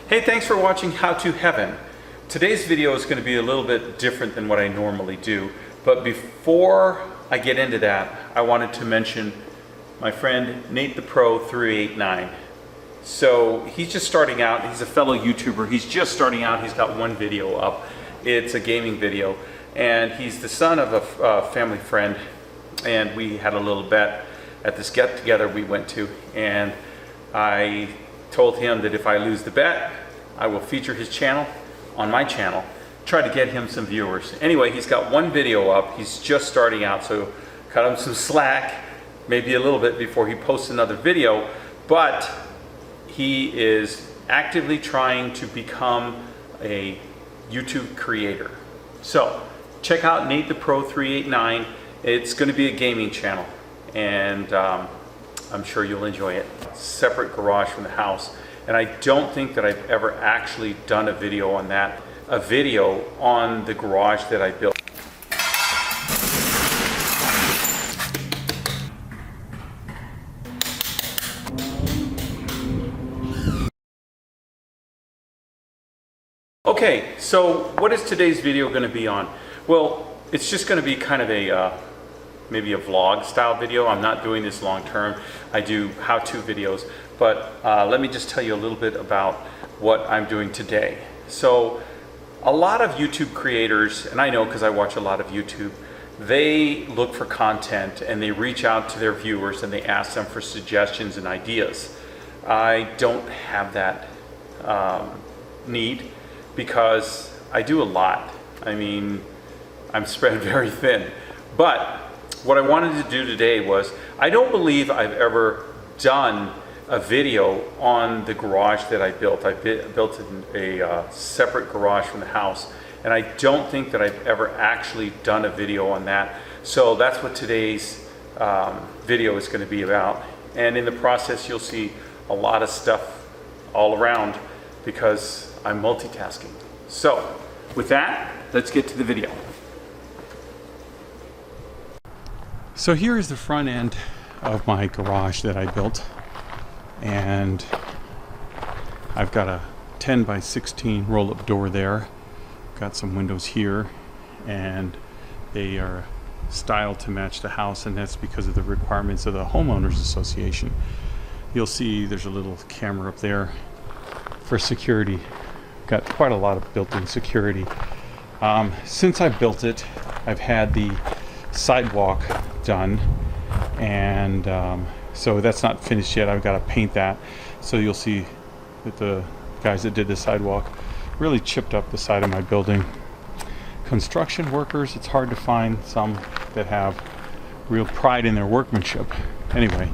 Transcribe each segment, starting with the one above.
Hey, thanks for watching How to Heaven. Today's video is going to be a little bit different than what I normally do, but before I get into that, I wanted to mention my friend Natethepro389. So he's just starting out. He's a fellow YouTuber. He's just starting out. He's got one video up. It's a gaming video, and he's the son of a family friend, and we had a little bet at this get-together we went to, and I told him that if I lose the bet, I will feature his channel on my channel, try to get him some viewers. Anyway, he's got one video up. He's just starting out, so cut him some slack, maybe a little bit before he posts another video, but he is actively trying to become a YouTube creator. So check out Natethepro389. It's going to be a gaming channel, and I'm sure you'll enjoy it. Separate garage from the house, and I don't think that I've ever actually done a video on that, a video on the garage that I built. Okay, so what is today's video going to be on? Well, it's just going to be kind of a maybe a vlog style video. I'm not doing this long term. I do how-to videos, but let me just tell you a little bit about what I'm doing today. So a lot of YouTube creators, and I know because I watch a lot of YouTube, they look for content and they reach out to their viewers and they ask them for suggestions and ideas. I don't have that need because I do a lot. I mean, I'm spread very thin. But what I wanted to do today was, I don't believe I've ever done a video on the garage that I built. I built a separate garage from the house, and I don't think that I've ever actually done a video on that. So that's what today's video is going to be about. And in the process, you'll see a lot of stuff all around because I'm multitasking. So with that, let's get to the video. So here is the front end of my garage that I built, and I've got a 10 by 16 roll-up door there. Got some windows here, and they are styled to match the house, and that's because of the requirements of the homeowners association. You'll see there's a little camera up there for security. Got quite a lot of built-in security. Since I built it, I've had the sidewalk done, and so that's not finished yet. I've got to paint that. So you'll see that the guys that did the sidewalk really chipped up the side of my building. Construction workers, it's hard to find some that have real pride in their workmanship. Anyway,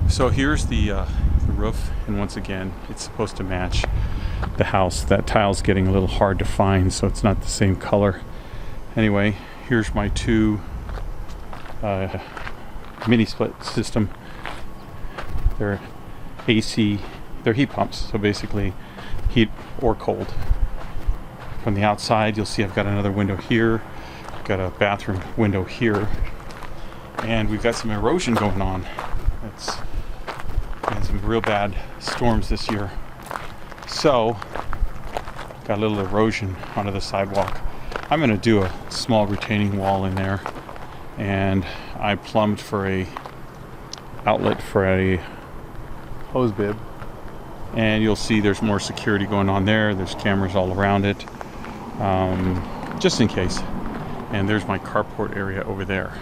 so here's the roof, and once again, it's supposed to match the house. That tile's getting a little hard to find, so it's not the same color. Anyway, here's my two mini split system. They're AC, they're heat pumps, so basically heat or cold. From the outside, you'll see I've got another window here, got a bathroom window here, and we've got some erosion going on. It's had some real bad storms this year, so got a little erosion onto the sidewalk. I'm going to do a small retaining wall in there, and I plumbed for a outlet for a hose bib, and you'll see there's more security going on there. There's cameras all around it, just in case. And there's my carport area over there.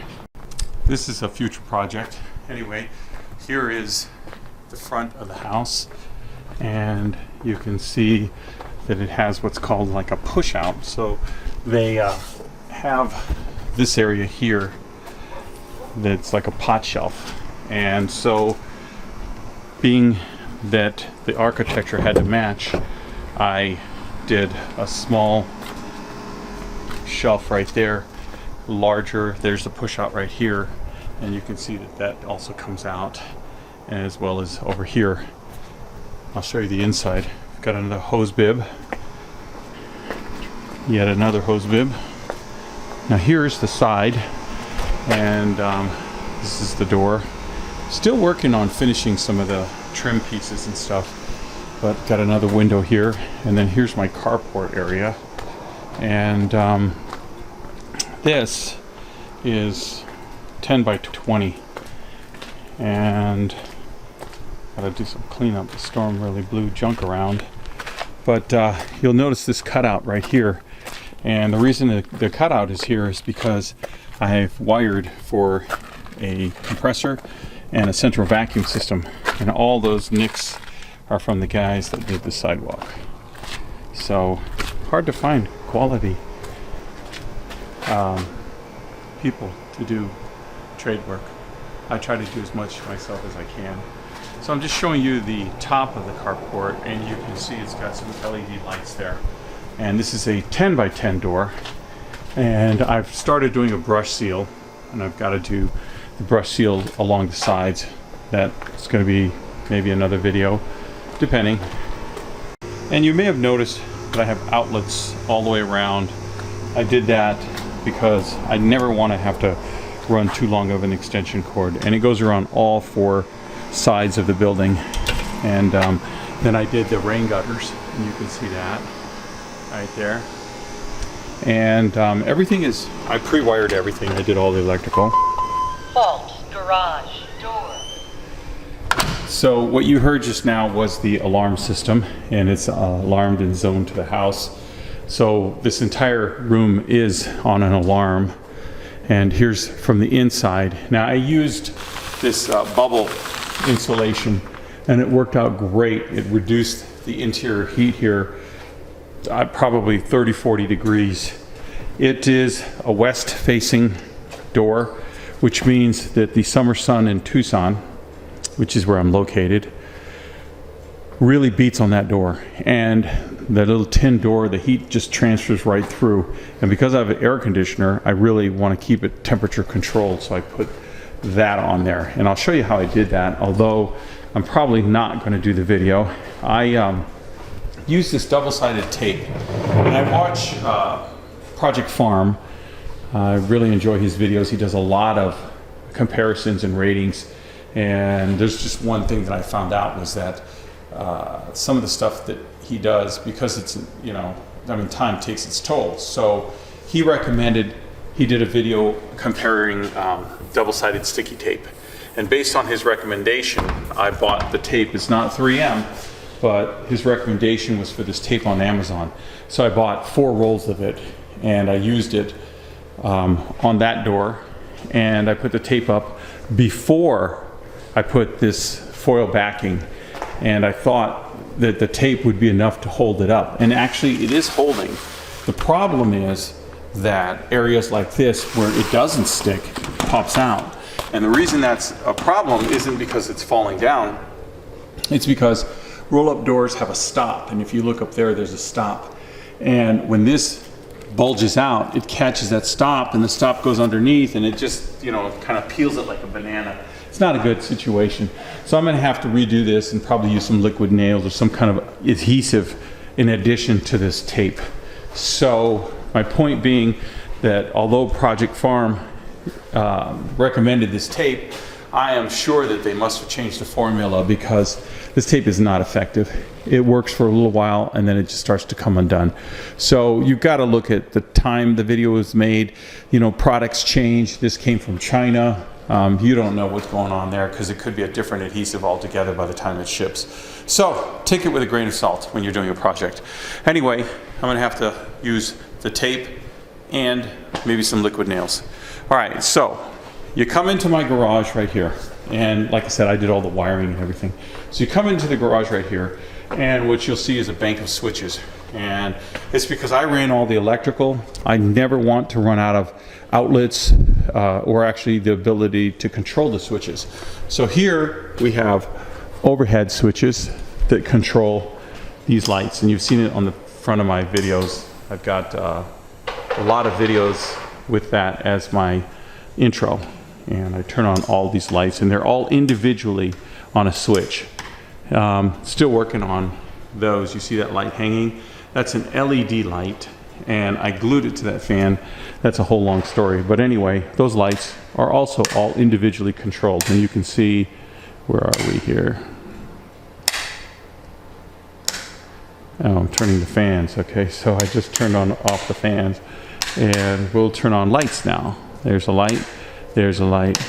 This is a future project. Anyway, here is the front of the house, and you can see that it has what's called like a push out. So they have this area here that's like a pot shelf, and so being that the architecture had to match, I did a small shelf right there, larger. There's the push out right here, and you can see that that also comes out, as well as over here. I'll show you the inside. Got another hose bib, yet another hose bib. Now here's the side, and this is the door. Still working on finishing some of the trim pieces and stuff. but got another window here, and then here's my carport area. And this is 10 by 20, and gotta do some cleanup. The storm really blew junk around, but you'll notice this cutout right here, and the reason the cutout is here is because I've wired for a compressor and a central vacuum system, and all those nicks are from the guys that did the sidewalk. So hard to find quality people to do trade work. I try to do as much myself as I can. So I'm just showing you the top of the carport, and you can see it's got some LED lights there. And this is a 10 by 10 door, and I've started doing a brush seal, and I've got to do the brush seal along the sides. That's going to be maybe another video, depending. And you may have noticed that I have outlets all the way around. I did that because I never want to have to run too long of an extension cord, and it goes around all four sides of the building. And then I did the rain gutters, and you can see that right there. And everything is, I pre-wired everything. I did all the electrical. Fault garage door. So what you heard just now was the alarm system, and it's alarmed and zoned to the house. So this entire room is on an alarm. And here's from the inside. Now I used this bubble insulation, and it worked out great. It reduced the interior heat here probably 30-40 degrees. It is a west facing door, which means that the summer sun in Tucson, which is where I'm located, really beats on that door. And that little tin door, the heat just transfers right through. And because I have an air conditioner, I really want to keep it temperature controlled, so I put that on there. And I'll show you how I did that, although I'm probably not going to do the video. I use this double-sided tape, and I watch Project Farm. I really enjoy his videos. He does a lot of comparisons and ratings, and there's just one thing that I found out was that some of the stuff that he does, because it's, you know, I mean, time takes its toll. So he recommended, he did a video comparing double-sided sticky tape, and based on his recommendation, I bought the tape. It's not 3M, but his recommendation was for this tape on Amazon. So I bought 4 rolls of it, and I used it on that door, and I put the tape up before I put this foil backing, and I thought that the tape would be enough to hold it up, and actually it is holding. The problem is that areas like this where it doesn't stick pops out, and the reason that's a problem isn't because it's falling down, it's because roll-up doors have a stop, and if you look up there, there's a stop, and when this bulges out, it catches that stop, and the stop goes underneath, and it just, you know, kind of peels it like a banana. It's not a good situation. So I'm going to have to redo this and probably use some liquid nails or some kind of adhesive in addition to this tape. So my point being that although Project Farm recommended this tape, I am sure that they must have changed the formula, because this tape is not effective. It works for a little while, and then it just starts to come undone. So you've got to look at the time the video was made. You know, products change. This came from China. You don't know what's going on there, because it could be a different adhesive altogether by the time it ships. So take it with a grain of salt when you're doing a project. Anyway, I'm going to have to use the tape and maybe some liquid nails. All right, so you come into my garage right here, and like I said, I did all the wiring and everything. So you come into the garage right here, and what you'll see is a bank of switches, and it's because I ran all the electrical. I never want to run out of outlets or actually the ability to control the switches. So here we have overhead switches that control these lights, and you've seen it on the front of my videos. I've got a lot of videos with that as my intro, and I turn on all these lights, and they're all individually on a switch. Still working on those. You see that light hanging? That's an LED light, and I glued it to that fan. That's a whole long story, but anyway, those lights are also all individually controlled, and you can see, where are we here? Oh, I'm turning the fans. Okay, so I just turned off the fans, and we'll turn on lights now. There's a light, there's a light,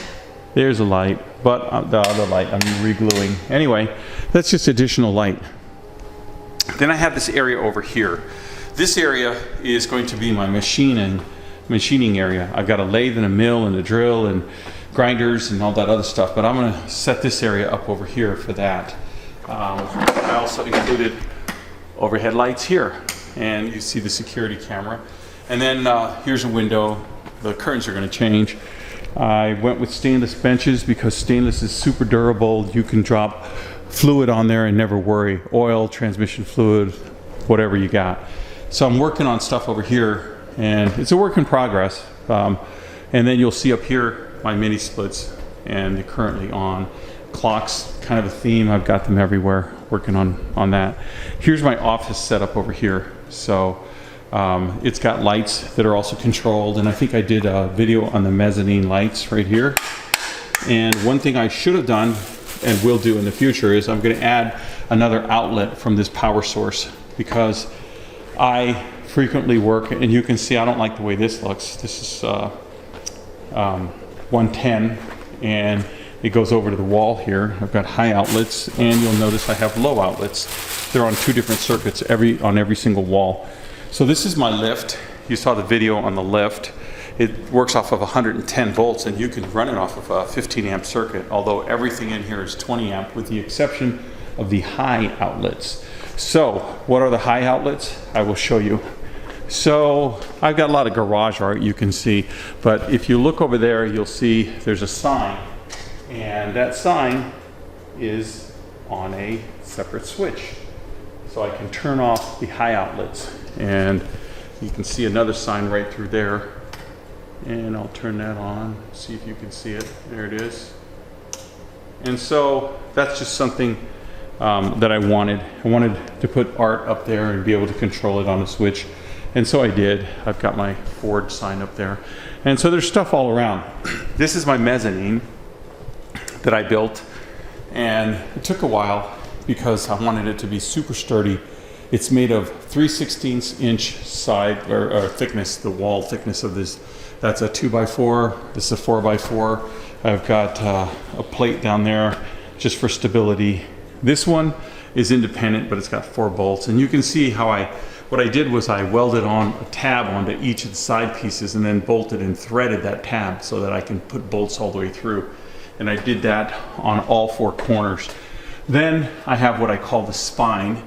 there's a light, but the other light I'm re-gluing. Anyway, that's just additional light. Then I have this area over here. This area is going to be my machining area. I've got a lathe and a mill and a drill and grinders and all that other stuff, but I'm going to set this area up over here for that. I also included overhead lights here, and you see the security camera. And then here's a window. The curtains are going to change. I went with stainless benches because stainless is super durable. You can drop fluid on there and never worry. Oil, transmission fluid, whatever you got. So I'm working on stuff over here, and it's a work in progress. And then you'll see up here my mini splits, and they're currently on. Clocks, kind of a theme. I've got them everywhere, working on that. Here's my office setup over here. So it's got lights that are also controlled, and I think I did a video on the mezzanine lights right here. And one thing I should have done and will do in the future is I'm going to add another outlet from this power source, because I frequently work, and you can see I don't like the way this looks. This is 110, and it goes over to the wall here. I've got high outlets, and you'll notice I have low outlets. They're on two different circuits on every single wall. So this is my lift. You saw the video on the lift. It works off of 110 volts, and you can run it off of a 15 amp circuit, although everything in here is 20 amp with the exception of the high outlets. So what are the high outlets? I will show you. So I've got a lot of garage art, you can see, but if you look over there, you'll see there's a sign. And that sign is on a separate switch. So I can turn off the high outlets. And you can see another sign right through there. And I'll turn that on, see if you can see it. There it is. And so that's just something that I wanted. I wanted to put art up there and be able to control it on a switch. And so I did. I've got my Ford sign up there. And so there's stuff all around. This is my mezzanine that I built, and it took a while because I wanted it to be super sturdy. It's made of 3/16 inch side or thickness, the wall thickness of this. That's a 2x4. This is a 4x4. I've got a plate down there just for stability. This one is independent, but it's got 4 bolts, and you can see how what I did was I welded on a tab onto each of the side pieces and then bolted and threaded that tab so that I can put bolts all the way through. And I did that on all 4 corners. Then I have what I call the spine,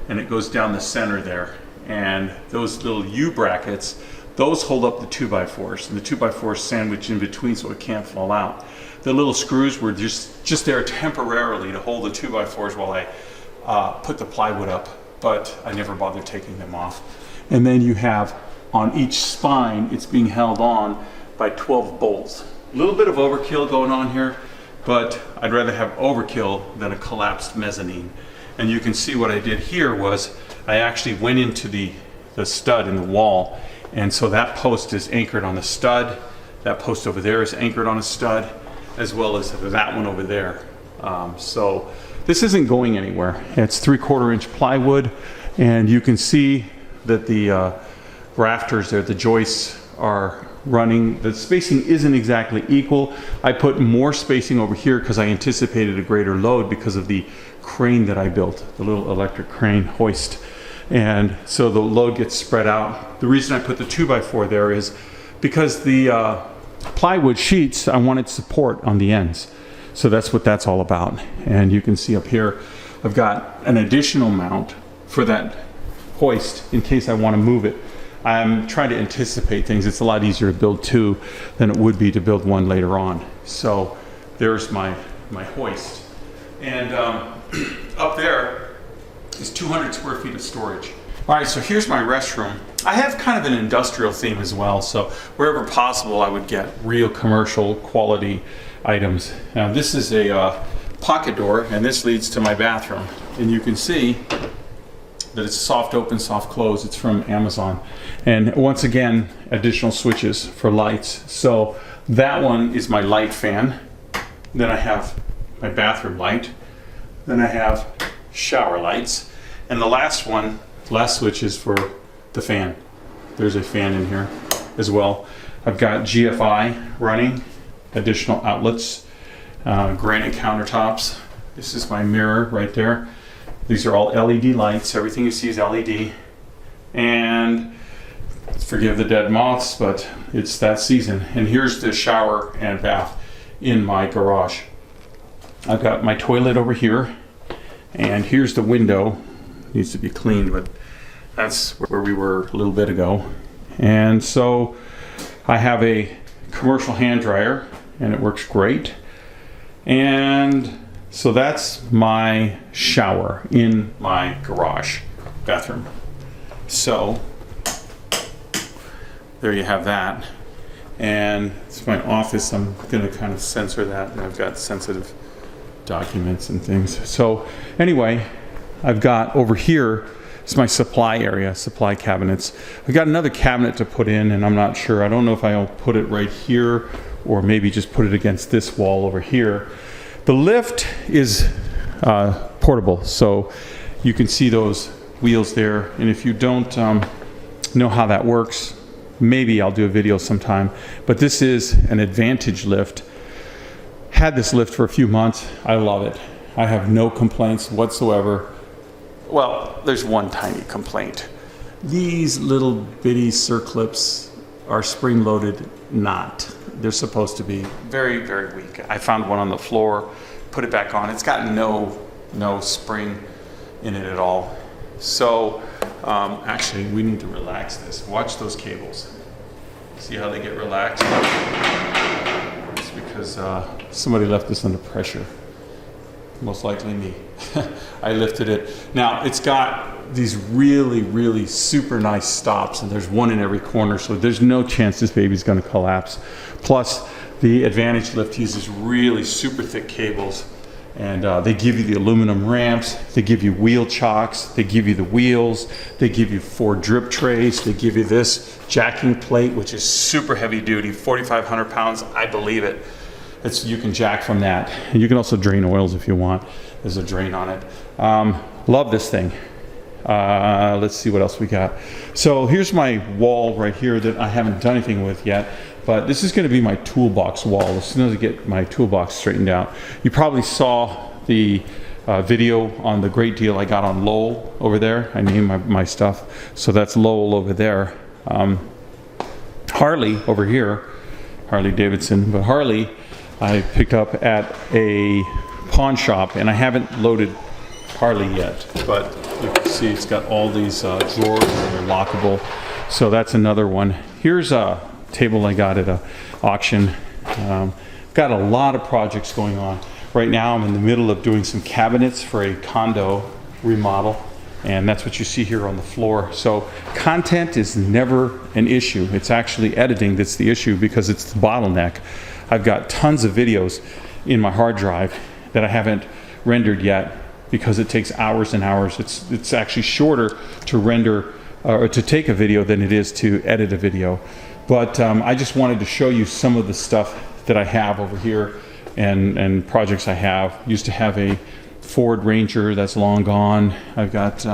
and it goes down the center there. And those little U brackets, those hold up the 2x4s, and the 2x4s sandwich in between so it can't fall out. The little screws were just there temporarily to hold the 2x4s while I put the plywood up, but I never bothered taking them off. And then you have on each spine, it's being held on by 12 bolts. A little bit of overkill going on here, but I'd rather have overkill than a collapsed mezzanine. And you can see what I did here was I actually went into the stud in the wall, and so that post is anchored on the stud. That post over there is anchored on a stud, as well as that one over there. So this isn't going anywhere. It's 3/4 inch plywood, and you can see that the rafters there, the joists are running. The spacing isn't exactly equal. I put more spacing over here because I anticipated a greater load because of the crane that I built, the little electric crane hoist. And so the load gets spread out. The reason I put the 2x4 there is because the plywood sheets, I wanted support on the ends. So that's what that's all about. And you can see up here, I've got an additional mount for that hoist in case I want to move it. I'm trying to anticipate things. It's a lot easier to build 2 than it would be to build 1 later on. So there's my hoist. And up there is 200 square feet of storage. All right, so here's my restroom. I have kind of an industrial theme as well, so wherever possible I would get real commercial quality items. Now this is a pocket door, and this leads to my bathroom. And you can see that it's soft open, soft close. It's from Amazon. And once again, additional switches for lights. So that one is my light fan. Then I have my bathroom light. Then I have shower lights. And the last one last switch is for the fan. There's a fan in here as well. I've got GFI running, additional outlets, granite countertops. This is my mirror right there. These are all LED lights. Everything you see is LED. And forgive the dead moths, but it's that season. And here's the shower and bath in my garage. I've got my toilet over here, and here's the window. Needs to be cleaned, but that's where we were a little bit ago. And so I have a commercial hand dryer, and it works great. And so that's my shower in my garage bathroom. So there you have that. And it's my office. I'm gonna kind of censor that, and I've got sensitive documents and things. So anyway, I've got over here is my supply area, supply cabinets. I've got another cabinet to put in, and I'm not sure. I don't know if I'll put it right here or maybe just put it against this wall over here. The lift is portable, so you can see those wheels there. And if you don't know how that works, maybe I'll do a video sometime. But this is an Advantage lift. Had this lift for a few months. I love it. I have no complaints whatsoever. Well, there's one tiny complaint. These little bitty circlips are spring-loaded not. They're supposed to be very, very weak. I found one on the floor, put it back on. It's got no spring in it at all. So actually, we need to relax this. Watch those cables. See how they get relaxed? It's because somebody left this under pressure. Most likely me. I lifted it. Now, it's got these really, really super nice stops, and there's one in every corner, so there's no chance this baby's going to collapse. Plus, the Advantage lift uses really super thick cables, and they give you the aluminum ramps, they give you wheel chocks, they give you the wheels, they give you 4 drip trays, they give you this jacking plate, which is super heavy duty, 4,500 pounds, I believe it. You can jack from that. And you can also drain oils if you want. There's a drain on it. Love this thing. Let's see what else we got. So here's my wall right here that I haven't done anything with yet, but this is going to be my toolbox wall as soon as I get my toolbox straightened out. You probably saw the video on the great deal I got on Lowell over there. I named my stuff. So that's Lowell over there. Harley over here, Harley Davidson, but Harley I picked up at a pawn shop, and I haven't loaded Harley yet, but you can see it's got all these drawers and they're lockable. So that's another one. Here's a table I got at an auction. Got a lot of projects going on. Right now I'm in the middle of doing some cabinets for a condo remodel, and that's what you see here on the floor. So content is never an issue. It's actually editing that's the issue, because it's the bottleneck. I've got tons of videos in my hard drive that I haven't rendered yet because it takes hours and hours. It's actually shorter to render or to take a video than it is to edit a video. But I just wanted to show you some of the stuff that I have over here and projects I have. Used to have a Ford Ranger that's long gone. I've got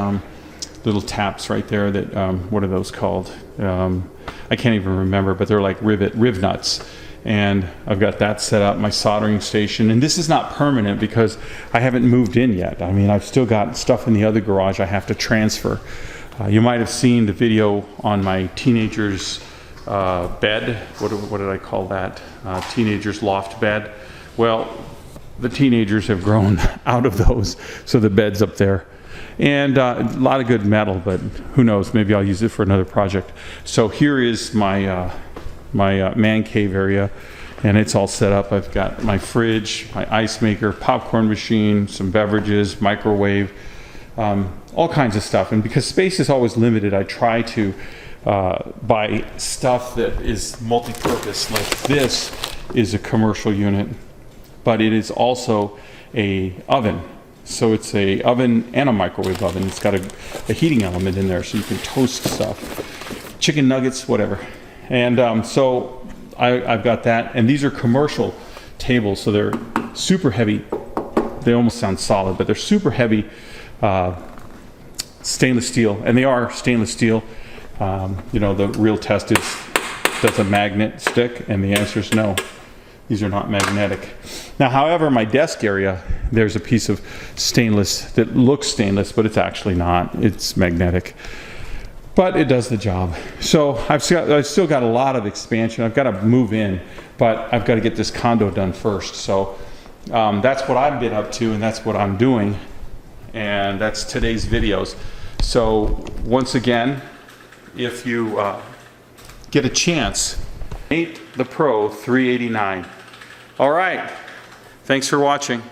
little taps right there that, what are those called? I can't even remember, but they're like riv nuts. And I've got that set up, my soldering station. And this is not permanent because I haven't moved in yet. I mean, I've still got stuff in the other garage I have to transfer. You might have seen the video on my teenager's bed. What did I call that? Teenager's loft bed. Well, the teenagers have grown out of those, so the bed's up there. And a lot of good metal, but who knows, maybe I'll use it for another project. So here is my man cave area, and it's all set up. I've got my fridge, my ice maker, popcorn machine, some beverages, microwave, all kinds of stuff. And because space is always limited, I try to buy stuff that is multi-purpose. Like this is a commercial unit, but it is also a oven. So it's a oven and a microwave oven. It's got a heating element in there so you can toast stuff, chicken nuggets, whatever. And so I've got that, and these are commercial tables, so they're super heavy. They almost sound solid, but they're super heavy stainless steel, and they are stainless steel. You know, the real test is, does a magnet stick? And the answer is no. These are not magnetic. Now, however, my desk area, there's a piece of stainless that looks stainless, but it's actually not. It's magnetic. But it does the job. So I've still got a lot of expansion. I've got to move in, but I've got to get this condo done first. So that's what I've been up to, and that's what I'm doing. And that's today's videos. So once again, if you get a chance, Natethepro389. All right. Thanks for watching.